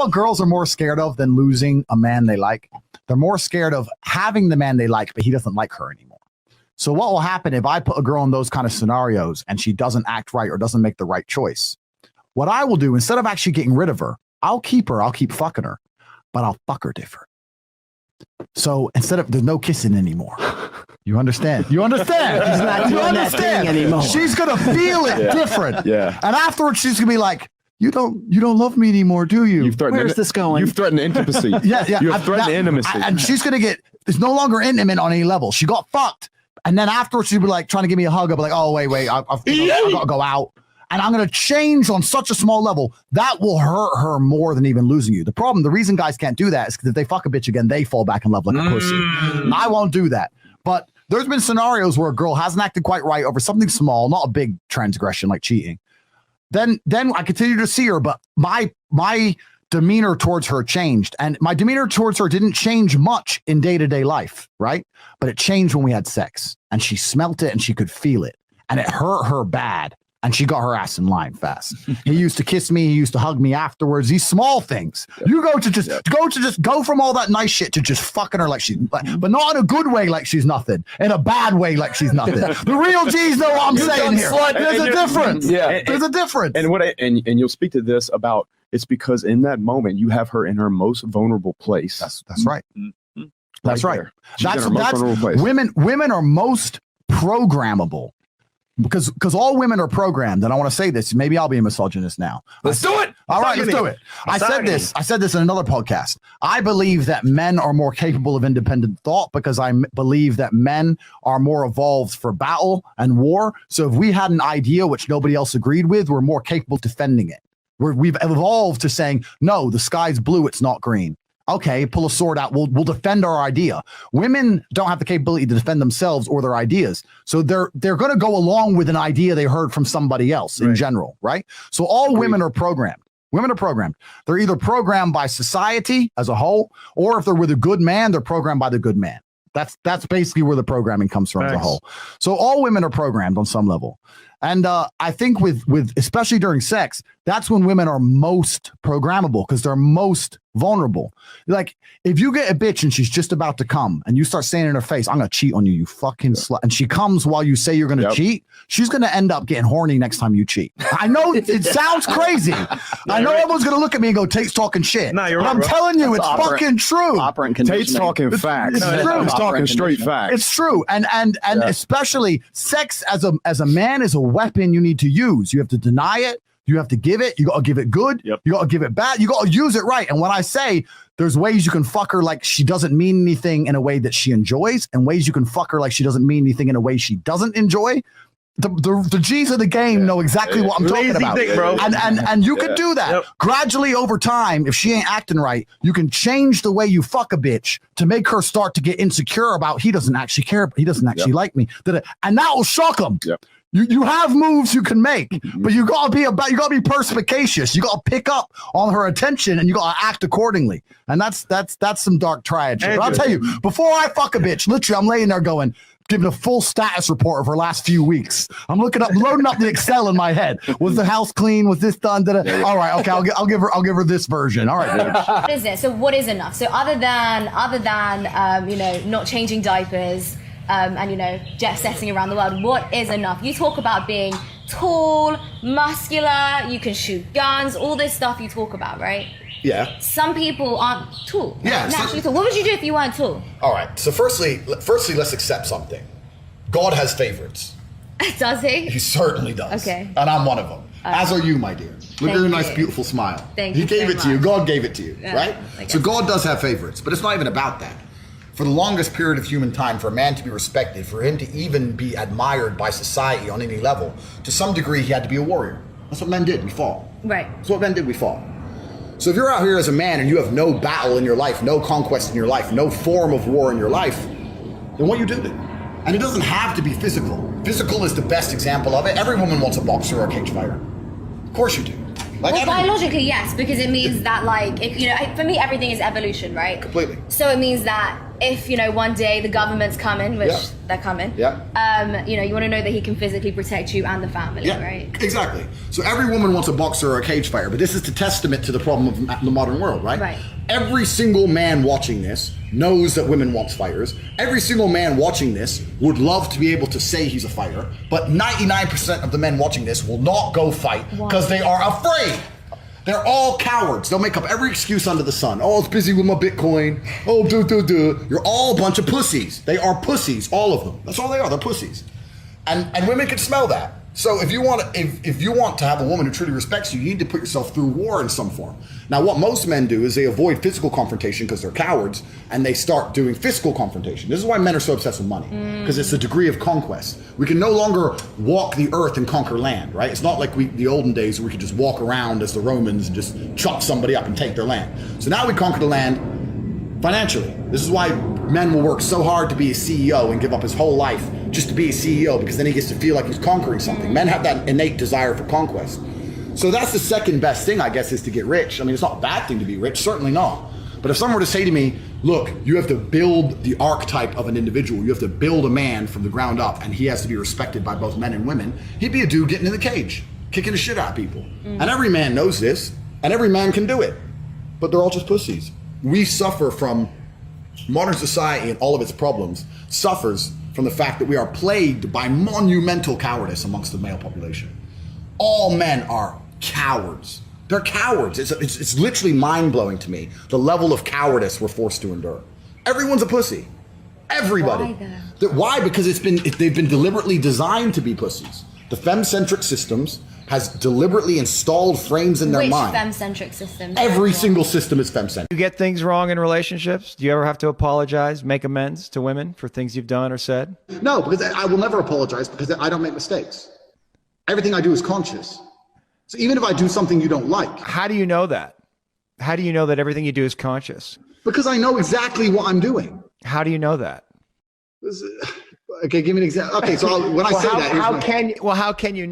what girls are more scared of than losing a man they like? They're more scared of having the man they like, but he doesn't like her anymore. So what will happen if I put a girl in those kind of scenarios and she doesn't act right or doesn't make the right choice? What I will do, instead of actually getting rid of her, I'll keep fucking her, but I'll fuck her different. So instead of, there's no kissing anymore. You understand? You understand? She's not doing that thing anymore. She's gonna feel it different. Yeah. And afterwards, she's gonna be like, you don't love me anymore, do you? Where's this going? You've threatened intimacy. Yeah. You've threatened intimacy. And she's gonna get, it's no longer intimate on any level. She got fucked. And then afterwards, she'll be like trying to give me a hug. I'll be like, oh, wait, I gotta go out. And I'm going to change on such a small level that will hurt her more than even losing you. The reason guys can't do that is because if they fuck a bitch again, they fall back in love like a pussy. I won't do that. But there's been scenarios where a girl hasn't acted quite right over something small, not a big transgression like cheating. Then I continue to see her, but my demeanor towards her changed. And my demeanor towards her didn't change much in day-to-day life, right? But it changed when we had sex. And she smelt it and she could feel it. And it hurt her bad. And she got her ass in line fast. He used to kiss me. He used to hug me afterwards. These small things. You go from all that nice shit to just fucking her like she's, but not in a good way like she's nothing. In a bad way like she's nothing. The real G's know what I'm saying here. There's a difference. Yeah, there's a difference. And you'll speak to this about, it's because in that moment you have her in her most vulnerable place. That's right. Mm-hmm. That's right. That's Women are most programmable. Because all women are programmed, and I want to say this. Maybe I'll be a misogynist now. Let's do it. All right, let's do it. I said this in another podcast. I believe that men are more capable of independent thought because I believe that men are more evolved for battle and war. So if we had an idea which nobody else agreed with, we're more capable of defending it. We've evolved to saying, no, the sky's blue, it's not green. Okay, pull a sword out. We'll defend our idea. Women don't have the capability to defend themselves or their ideas. So they're going to go along with an idea they heard from somebody else in general, right? So all women are programmed. Women are programmed. They're either programmed by society as a whole, or if they're with a good man, they're programmed by the good man. That's basically where the programming comes from as a whole. So all women are programmed on some level. And I think with especially during sex, that's when women are most programmable because they're most vulnerable. Like if you get a bitch and she's just about to come and you start saying in her face, I'm going to cheat on you, you fucking slut. And she comes while you say you're going to cheat. She's going to end up getting horny next time you cheat. I know it sounds crazy. I know everyone's going to look at me and go, Tate's talking shit. No, you're but right, I'm telling you, it's fucking true. Tate's talking facts. It's true. He's talking straight facts. It's true. And especially sex as a man is a weapon you need to use. You have to deny it. You have to give it. You got to give it good. Yep. You got to give it bad. You got to use it right. And when I say there's ways you can fuck her like she doesn't mean anything in a way that she enjoys, and ways you can fuck her like she doesn't mean anything in a way she doesn't enjoy, the G's of the game know exactly what I'm talking about. Dick, bro. And you could do that gradually over time. If she ain't acting right, you can change the way you fuck a bitch to make her start to get insecure about he doesn't actually care, he doesn't actually like me, and that will shock them. You have moves you can make, but you gotta be perspicacious. You gotta pick up on her attention and you gotta act accordingly. And that's some dark triad shit. But I'll tell you, before I fuck a bitch, literally I'm laying there giving a full status report of her last few weeks. I'm loading up the Excel in my head. Was the house clean? Was this done? All right, okay, I'll give her this version. All right, bitch. What is it? So what is enough? So other than not changing diapers, and jet setting around the world, what is enough? You talk about being tall, muscular, you can shoot guns, all this stuff you talk about, right? Yeah. Some people aren't tall. Yeah. Naturally tall. What would you do if you weren't tall? All right. So firstly, let's accept something. God has favorites. Does he? He certainly does. Okay. And I'm one of them. As are you, my dear. Look at your nice, beautiful smile. Thank you. He gave so it to you. much. God gave it to you, Yeah, right? So God does have favorites, but it's not even about that. For the longest period of human time, for a man to be respected, for him to even be admired by society on any level, to some degree, he had to be a warrior. That's what men did. We fought. Right. That's what men did. We fought. So if you're out here as a man and you have no battle in your life, no conquest in your life, no form of war in your life, then what you do then? And it doesn't have to be physical. Physical is the best example of it. Every woman wants a boxer or a cage fighter. Of course you do. Well, biologically, yes, because it means that, for me, everything is evolution, right? Completely. So it means that if, you know, one day the government's coming, which Yeah. they're coming, Yeah. you know, you want to know that he can physically protect you and the family, right? Exactly. So every woman wants a boxer or a cage fighter, but this is the testament to the problem of the modern world, right? Right. Every single man watching this knows that women want fighters. Every single man watching this would love to be able to say he's a fighter, but 99% of the men watching this will not go fight because they are afraid. They're all cowards. They'll make up every excuse under the sun. Oh, it's busy with my Bitcoin. Oh, You're all a bunch of pussies. They are pussies, all of them. That's all they are. They're pussies. And women can smell that. So if you want to have a woman who truly respects you, you need to put yourself through war in some form. Now, what most men do is they avoid physical confrontation because they're cowards, and they start doing physical confrontation. This is why men are so obsessed with money, because it's a degree of conquest. We can no longer walk the earth and conquer land, right? It's not like the olden days where we could just walk around as the Romans and just chop somebody up and take their land. So now we conquer the land financially. This is why men will work so hard to be a CEO and give up his whole life just to be a CEO, because then he gets to feel like he's conquering something. Men have that innate desire for conquest. So that's the second best thing, I guess, is to get rich. I mean, it's not a bad thing to be rich, certainly not. But if someone were to say to me, look, you have to build the archetype of an individual, you have to build a man from the ground up, and he has to be respected by both men and women, he'd be a dude getting in the cage, kicking the shit out of people. And every man knows this, and every man can do it. But they're all just pussies. We suffer from modern society, and all of its problems suffers from the fact that we are plagued by monumental cowardice amongst the male population. All men are cowards. They're cowards. It's literally mind-blowing to me, the level of cowardice we're forced to endure. Everyone's a pussy. Everybody. Why though? Why? Because they've been deliberately designed to be pussies. The femme-centric systems has deliberately installed frames in their Which mind. femme-centric system? Every single system is femme-centric. You get things wrong in relationships? Do you ever have to apologize, make amends to women for things you've done or said? No, because I will never apologize, because I don't make mistakes. Everything I do is conscious. So even if I do something you don't like. How do you know that? How do you know that everything you do is conscious? Because I know exactly what I'm doing. How do you know that? Okay, give me an example. Okay, so when I say that, here's how my- can you know?